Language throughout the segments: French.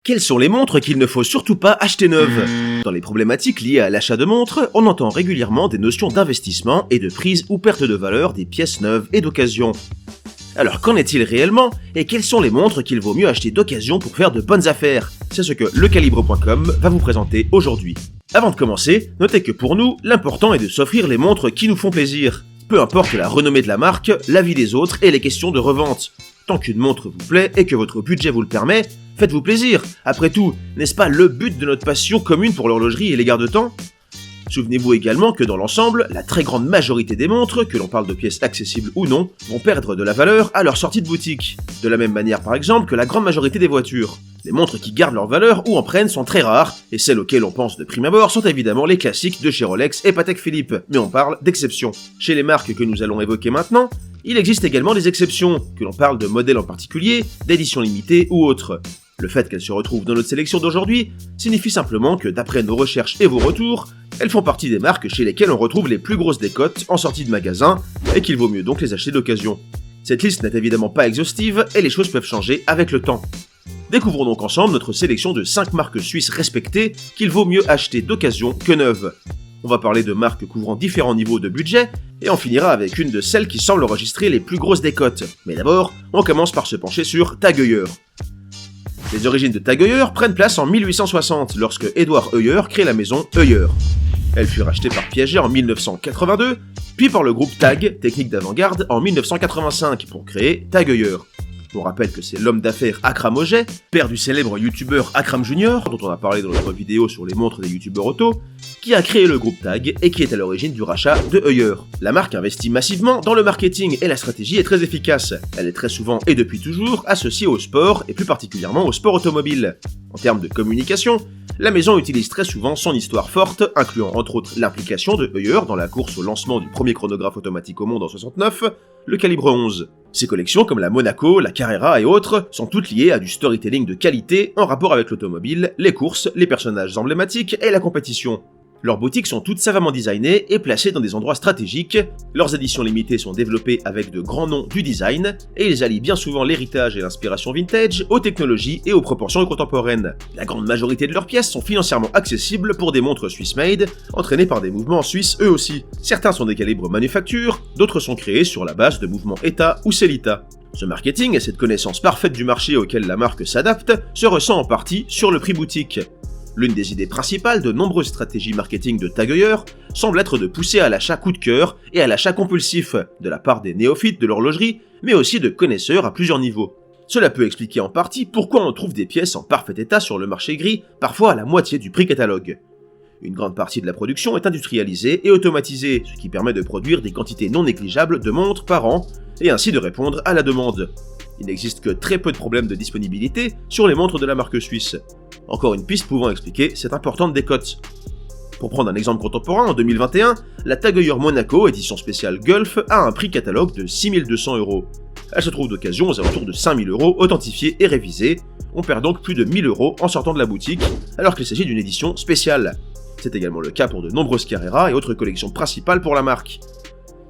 Quelles sont les montres qu'il ne faut surtout pas acheter neuves? Dans les problématiques liées à l'achat de montres, on entend régulièrement des notions d'investissement et de prise ou perte de valeur des pièces neuves et d'occasion. Alors qu'en est-il réellement, et quelles sont les montres qu'il vaut mieux acheter d'occasion pour faire de bonnes affaires? C'est ce que lecalibre.com va vous présenter aujourd'hui. Avant de commencer, notez que pour nous, l'important est de s'offrir les montres qui nous font plaisir. Peu importe la renommée de la marque, l'avis des autres et les questions de revente. Tant qu'une montre vous plaît et que votre budget vous le permet, faites-vous plaisir. Après tout, n'est-ce pas le but de notre passion commune pour l'horlogerie et les garde-temps? Souvenez-vous également que dans l'ensemble, la très grande majorité des montres, que l'on parle de pièces accessibles ou non, vont perdre de la valeur à leur sortie de boutique. De la même manière par exemple que la grande majorité des voitures. Les montres qui gardent leur valeur ou en prennent sont très rares, et celles auxquelles on pense de prime abord sont évidemment les classiques de chez Rolex et Patek Philippe, mais on parle d'exceptions. Chez les marques que nous allons évoquer maintenant, il existe également des exceptions, que l'on parle de modèles en particulier, d'éditions limitées ou autres. Le fait qu'elles se retrouvent dans notre sélection d'aujourd'hui signifie simplement que d'après nos recherches et vos retours, elles font partie des marques chez lesquelles on retrouve les plus grosses décotes en sortie de magasin et qu'il vaut mieux donc les acheter d'occasion. Cette liste n'est évidemment pas exhaustive et les choses peuvent changer avec le temps. Découvrons donc ensemble notre sélection de 5 marques suisses respectées qu'il vaut mieux acheter d'occasion que neuves. On va parler de marques couvrant différents niveaux de budget et on finira avec une de celles qui semblent enregistrer les plus grosses décotes. Mais d'abord, on commence par se pencher sur TAG Heuer. Les origines de TAG Heuer prennent place en 1860 lorsque Édouard Heuer crée la maison Heuer. Elle fut rachetée par Piaget en 1982, puis par le groupe TAG, technique d'avant-garde, en 1985 pour créer TAG Heuer. On rappelle que c'est l'homme d'affaires Akram Auger, père du célèbre youtubeur Akram Junior, dont on a parlé dans notre vidéo sur les montres des youtubeurs auto, qui a créé le groupe TAG et qui est à l'origine du rachat de Heuer. La marque investit massivement dans le marketing et la stratégie est très efficace. Elle est très souvent et depuis toujours associée au sport et plus particulièrement au sport automobile. En termes de communication, la maison utilise très souvent son histoire forte, incluant entre autres l'implication de Heuer dans la course au lancement du premier chronographe automatique au monde en 69, le calibre 11. Ces collections comme la Monaco, la Carrera et autres sont toutes liées à du storytelling de qualité en rapport avec l'automobile, les courses, les personnages emblématiques et la compétition. Leurs boutiques sont toutes savamment designées et placées dans des endroits stratégiques, leurs éditions limitées sont développées avec de grands noms du design, et ils allient bien souvent l'héritage et l'inspiration vintage aux technologies et aux proportions contemporaines. La grande majorité de leurs pièces sont financièrement accessibles pour des montres Swiss-made, entraînées par des mouvements suisses eux aussi. Certains sont des calibres manufacture, d'autres sont créés sur la base de mouvements ETA ou Celita. Ce marketing et cette connaissance parfaite du marché auquel la marque s'adapte se ressent en partie sur le prix boutique. L'une des idées principales de nombreuses stratégies marketing de TAG Heuer semble être de pousser à l'achat coup de cœur et à l'achat compulsif, de la part des néophytes de l'horlogerie, mais aussi de connaisseurs à plusieurs niveaux. Cela peut expliquer en partie pourquoi on trouve des pièces en parfait état sur le marché gris, parfois à la moitié du prix catalogue. Une grande partie de la production est industrialisée et automatisée, ce qui permet de produire des quantités non négligeables de montres par an, et ainsi de répondre à la demande. Il n'existe que très peu de problèmes de disponibilité sur les montres de la marque suisse. Encore une piste pouvant expliquer cette importante décote. Pour prendre un exemple contemporain, en 2021, la TAG Heuer Monaco, édition spéciale Gulf, a un prix catalogue de 6200 €. Elle se trouve d'occasion aux alentours de 5000 €, authentifiée et révisée. On perd donc plus de 1000 € en sortant de la boutique, alors qu'il s'agit d'une édition spéciale. C'est également le cas pour de nombreuses Carrera et autres collections principales pour la marque.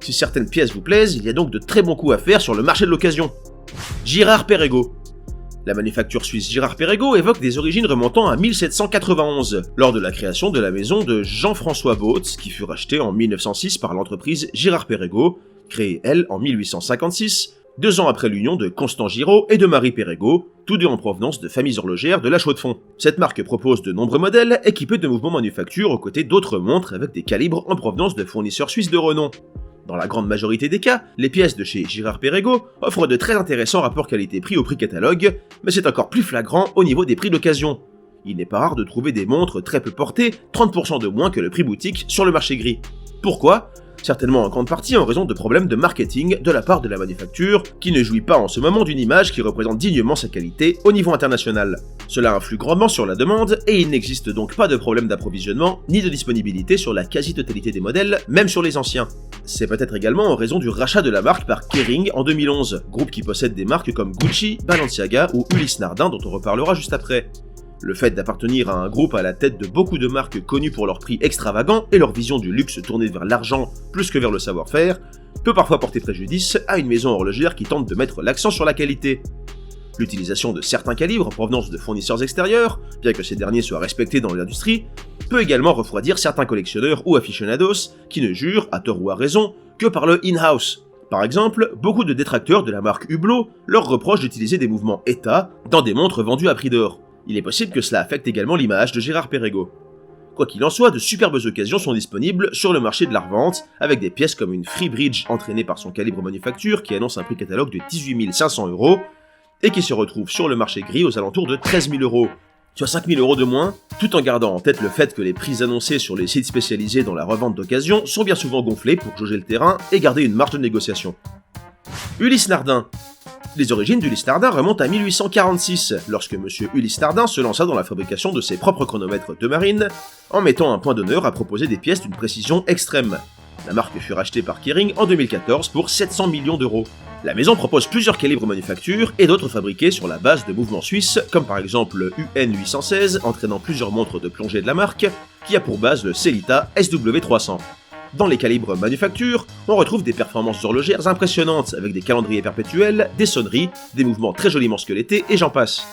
Si certaines pièces vous plaisent, il y a donc de très bons coups à faire sur le marché de l'occasion. Girard-Perregaux. La manufacture suisse Girard-Perregaux évoque des origines remontant à 1791, lors de la création de la maison de Jean-François Bautz, qui fut rachetée en 1906 par l'entreprise Girard-Perregaux, créée elle en 1856, 2 ans après l'union de Constant Giraud et de Marie Perregaux, tous deux en provenance de familles horlogères de la Chaux-de-Fonds. Cette marque propose de nombreux modèles équipés de mouvements manufacture aux côtés d'autres montres avec des calibres en provenance de fournisseurs suisses de renom. Dans la grande majorité des cas, les pièces de chez Girard-Perregaux offrent de très intéressants rapports qualité-prix au prix catalogue, mais c'est encore plus flagrant au niveau des prix d'occasion. Il n'est pas rare de trouver des montres très peu portées, 30% de moins que le prix boutique sur le marché gris. Pourquoi ? Certainement en grande partie en raison de problèmes de marketing de la part de la manufacture, qui ne jouit pas en ce moment d'une image qui représente dignement sa qualité au niveau international. Cela influe grandement sur la demande, et il n'existe donc pas de problème d'approvisionnement ni de disponibilité sur la quasi-totalité des modèles, même sur les anciens. C'est peut-être également en raison du rachat de la marque par Kering en 2011, groupe qui possède des marques comme Gucci, Balenciaga ou Ulysse Nardin dont on reparlera juste après. Le fait d'appartenir à un groupe à la tête de beaucoup de marques connues pour leur prix extravagant et leur vision du luxe tournée vers l'argent plus que vers le savoir-faire peut parfois porter préjudice à une maison horlogère qui tente de mettre l'accent sur la qualité. L'utilisation de certains calibres en provenance de fournisseurs extérieurs, bien que ces derniers soient respectés dans l'industrie, peut également refroidir certains collectionneurs ou aficionados qui ne jurent, à tort ou à raison, que par le in-house. Par exemple, beaucoup de détracteurs de la marque Hublot leur reprochent d'utiliser des mouvements ETA dans des montres vendues à prix d'or. Il est possible que cela affecte également l'image de Gérard Perregaux. Quoi qu'il en soit, de superbes occasions sont disponibles sur le marché de la revente, avec des pièces comme une Free Bridge entraînée par son calibre manufacture qui annonce un prix catalogue de 18 500 € et qui se retrouve sur le marché gris aux alentours de 13 000 €, soit 5 000 € de moins, tout en gardant en tête le fait que les prix annoncés sur les sites spécialisés dans la revente d'occasion sont bien souvent gonflés pour jauger le terrain et garder une marge de négociation. Ulysse Nardin. Les origines d'Ulysse Nardin remontent à 1846, lorsque M. Ulysse Nardin se lança dans la fabrication de ses propres chronomètres de marine, en mettant un point d'honneur à proposer des pièces d'une précision extrême. La marque fut rachetée par Kering en 2014 pour 700 millions €. La maison propose plusieurs calibres manufacture et d'autres fabriqués sur la base de mouvements suisses, comme par exemple le UN 816 entraînant plusieurs montres de plongée de la marque, qui a pour base le Sellita SW300. Dans les calibres manufacture, on retrouve des performances horlogères impressionnantes avec des calendriers perpétuels, des sonneries, des mouvements très joliment squelettés et j'en passe.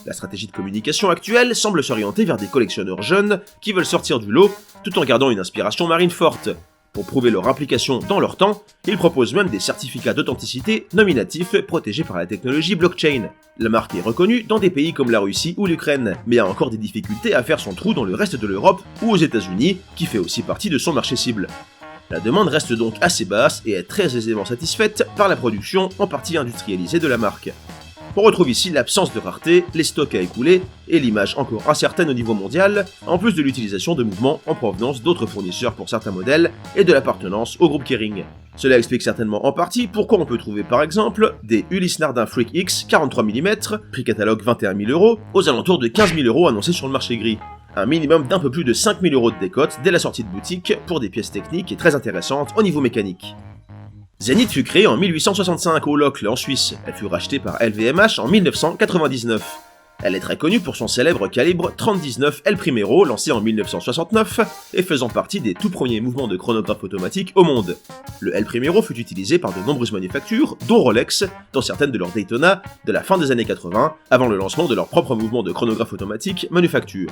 La stratégie de communication actuelle semble s'orienter vers des collectionneurs jeunes qui veulent sortir du lot tout en gardant une inspiration marine forte. Pour prouver leur implication dans leur temps, ils proposent même des certificats d'authenticité nominatifs protégés par la technologie blockchain. La marque est reconnue dans des pays comme la Russie ou l'Ukraine, mais a encore des difficultés à faire son trou dans le reste de l'Europe ou aux États-Unis, qui fait aussi partie de son marché cible. La demande reste donc assez basse et est très aisément satisfaite par la production en partie industrialisée de la marque. On retrouve ici l'absence de rareté, les stocks à écouler et l'image encore incertaine au niveau mondial, en plus de l'utilisation de mouvements en provenance d'autres fournisseurs pour certains modèles et de l'appartenance au groupe Kering. Cela explique certainement en partie pourquoi on peut trouver par exemple des Ulysse Nardin Freak X 43 mm, prix catalogue 21 000 €, aux alentours de 15 000 € annoncés sur le marché gris. Un minimum d'un peu plus de 5 000 € de décote dès la sortie de boutique pour des pièces techniques et très intéressantes au niveau mécanique. Zenith fut créée en 1865 au Locle en Suisse. Elle fut rachetée par LVMH en 1999. Elle est très connue pour son célèbre calibre 3019 El Primero lancé en 1969 et faisant partie des tout premiers mouvements de chronographe automatique au monde. Le El Primero fut utilisé par de nombreuses manufactures, dont Rolex, dans certaines de leurs Daytona de la fin des années 80, avant le lancement de leur propre mouvement de chronographe automatique manufacture.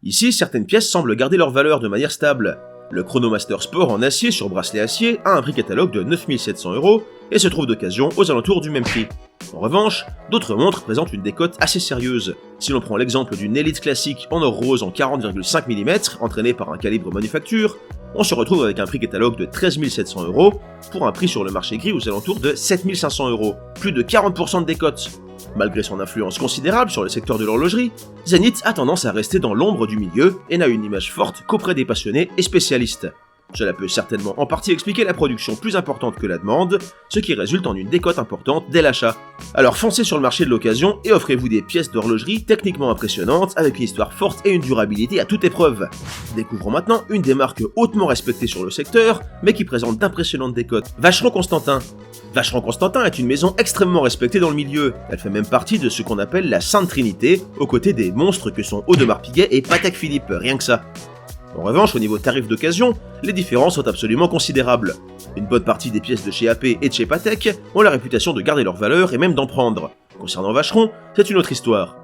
Ici, certaines pièces semblent garder leur valeur de manière stable. Le Chronomaster Sport en acier sur bracelet acier a un prix catalogue de 9 700 € et se trouve d'occasion aux alentours du même prix. En revanche, d'autres montres présentent une décote assez sérieuse. Si l'on prend l'exemple d'une Elite classique en or rose en 40,5 mm entraînée par un calibre manufacture, on se retrouve avec un prix catalogue de 13 700 € pour un prix sur le marché gris aux alentours de 7 500 €, plus de 40% de décote. Malgré son influence considérable sur le secteur de l'horlogerie, Zenith a tendance à rester dans l'ombre du milieu et n'a une image forte qu'auprès des passionnés et spécialistes. Cela peut certainement en partie expliquer la production plus importante que la demande, ce qui résulte en une décote importante dès l'achat. Alors foncez sur le marché de l'occasion et offrez-vous des pièces d'horlogerie techniquement impressionnantes avec une histoire forte et une durabilité à toute épreuve. Découvrons maintenant une des marques hautement respectées sur le secteur, mais qui présente d'impressionnantes décotes. Vacheron Constantin. Vacheron Constantin est une maison extrêmement respectée dans le milieu. Elle fait même partie de ce qu'on appelle la Sainte Trinité, aux côtés des monstres que sont Audemars Piguet et Patek Philippe, rien que ça. En revanche, au niveau tarif d'occasion, les différences sont absolument considérables. Une bonne partie des pièces de chez AP et de chez Patek ont la réputation de garder leur valeur et même d'en prendre. Concernant Vacheron, c'est une autre histoire.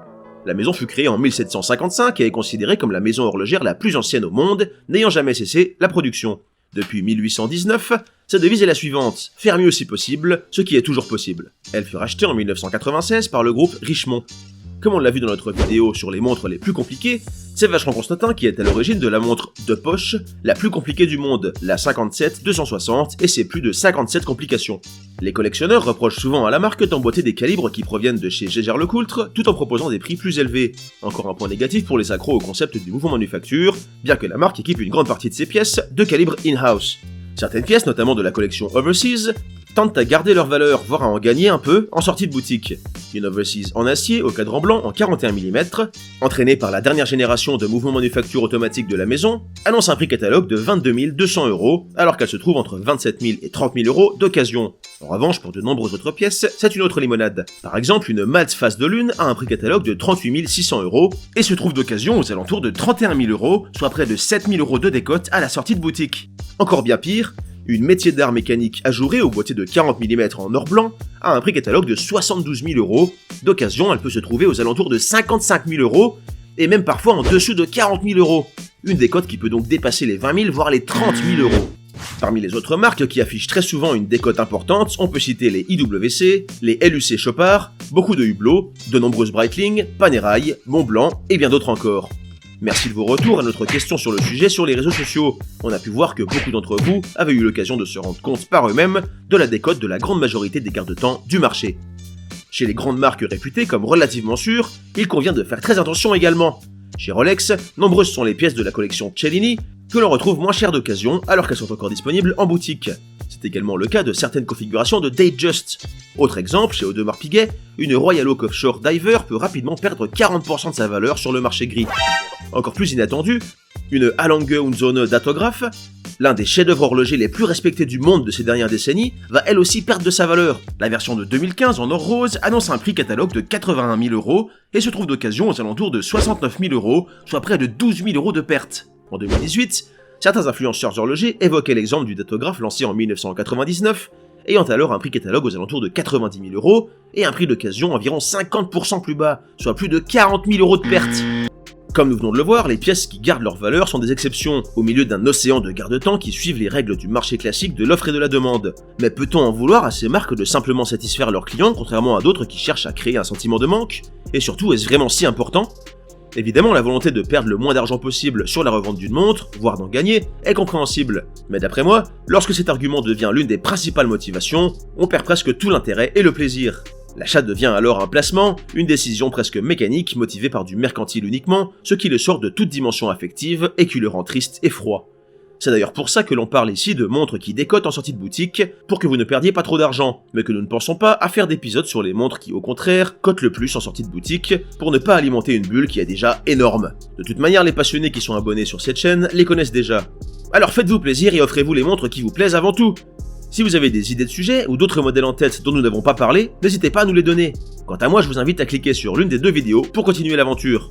La maison fut créée en 1755 et est considérée comme la maison horlogère la plus ancienne au monde, n'ayant jamais cessé la production. Depuis 1819, sa devise est la suivante, faire mieux si possible, ce qui est toujours possible. Elle fut rachetée en 1996 par le groupe Richemont. Comme on l'a vu dans notre vidéo sur les montres les plus compliquées, c'est Vacheron Constantin qui est à l'origine de la montre de poche la plus compliquée du monde, la 57-260, et ses plus de 57 complications. Les collectionneurs reprochent souvent à la marque d'emboîter des calibres qui proviennent de chez Jaeger-LeCoultre, tout en proposant des prix plus élevés. Encore un point négatif pour les accros au concept du mouvement manufacture, bien que la marque équipe une grande partie de ses pièces de calibre in-house. Certaines pièces, notamment de la collection Overseas, tentent à garder leur valeur, voire à en gagner un peu, en sortie de boutique. Une Overseas en acier au cadran blanc en 41 mm, entraînée par la dernière génération de mouvements manufacture automatique de la maison, annonce un prix catalogue de 22 200 €, alors qu'elle se trouve entre 27 000 et 30 000 € d'occasion. En revanche, pour de nombreuses autres pièces, c'est une autre limonade. Par exemple, une Maltz Face de Lune a un prix catalogue de 38 600 € et se trouve d'occasion aux alentours de 31 000 €, soit près de 7 000 € de décote à la sortie de boutique. Encore bien pire, Une métier d'art mécanique ajourée au boîtier de 40 mm en or blanc a un prix catalogue de 72 000 €. D'occasion, elle peut se trouver aux alentours de 55 000 € et même parfois en dessous de 40 000 €. Une décote qui peut donc dépasser les 20 000 voire les 30 000 €. Parmi les autres marques qui affichent très souvent une décote importante, on peut citer les IWC, les LUC Chopard, beaucoup de Hublot, de nombreuses Breitling, Panerai, Montblanc et bien d'autres encore. Merci de vos retours à notre question sur le sujet sur les réseaux sociaux. On a pu voir que beaucoup d'entre vous avaient eu l'occasion de se rendre compte par eux-mêmes de la décote de la grande majorité des garde-temps du marché. Chez les grandes marques réputées comme relativement sûres, il convient de faire très attention également. Chez Rolex, nombreuses sont les pièces de la collection Cellini que l'on retrouve moins chères d'occasion alors qu'elles sont encore disponibles en boutique. C'est également le cas de certaines configurations de Datejust. Autre exemple, chez Audemars Piguet, une Royal Oak Offshore Diver peut rapidement perdre 40% de sa valeur sur le marché gris. Encore plus inattendu, une Lange & Söhne datographe, l'un des chefs-d'œuvre horlogers les plus respectés du monde de ces dernières décennies, va elle aussi perdre de sa valeur. La version de 2015 en or rose annonce un prix catalogue de 81 000 € et se trouve d'occasion aux alentours de 69 000 €, soit près de 12 000 € de perte. En 2018, certains influenceurs horlogers évoquaient l'exemple du datographe lancé en 1999, ayant alors un prix catalogue aux alentours de 90 000 € et un prix d'occasion environ 50% plus bas, soit plus de 40 000 € de perte. Comme nous venons de le voir, les pièces qui gardent leur valeur sont des exceptions, au milieu d'un océan de garde-temps qui suivent les règles du marché classique de l'offre et de la demande. Mais peut-on en vouloir à ces marques de simplement satisfaire leurs clients, contrairement à d'autres qui cherchent à créer un sentiment de manque? Et surtout, est-ce vraiment si important? Évidemment, la volonté de perdre le moins d'argent possible sur la revente d'une montre, voire d'en gagner, est compréhensible. Mais d'après moi, lorsque cet argument devient l'une des principales motivations, on perd presque tout l'intérêt et le plaisir. L'achat devient alors un placement, une décision presque mécanique motivée par du mercantile uniquement, ce qui le sort de toute dimension affective et qui le rend triste et froid. C'est d'ailleurs pour ça que l'on parle ici de montres qui décotent en sortie de boutique, pour que vous ne perdiez pas trop d'argent, mais que nous ne pensons pas à faire d'épisodes sur les montres qui au contraire cotent le plus en sortie de boutique, pour ne pas alimenter une bulle qui est déjà énorme. De toute manière, les passionnés qui sont abonnés sur cette chaîne les connaissent déjà. Alors faites-vous plaisir et offrez-vous les montres qui vous plaisent avant tout. Si vous avez des idées de sujets ou d'autres modèles en tête dont nous n'avons pas parlé, n'hésitez pas à nous les donner. Quant à moi, je vous invite à cliquer sur l'une des deux vidéos pour continuer l'aventure.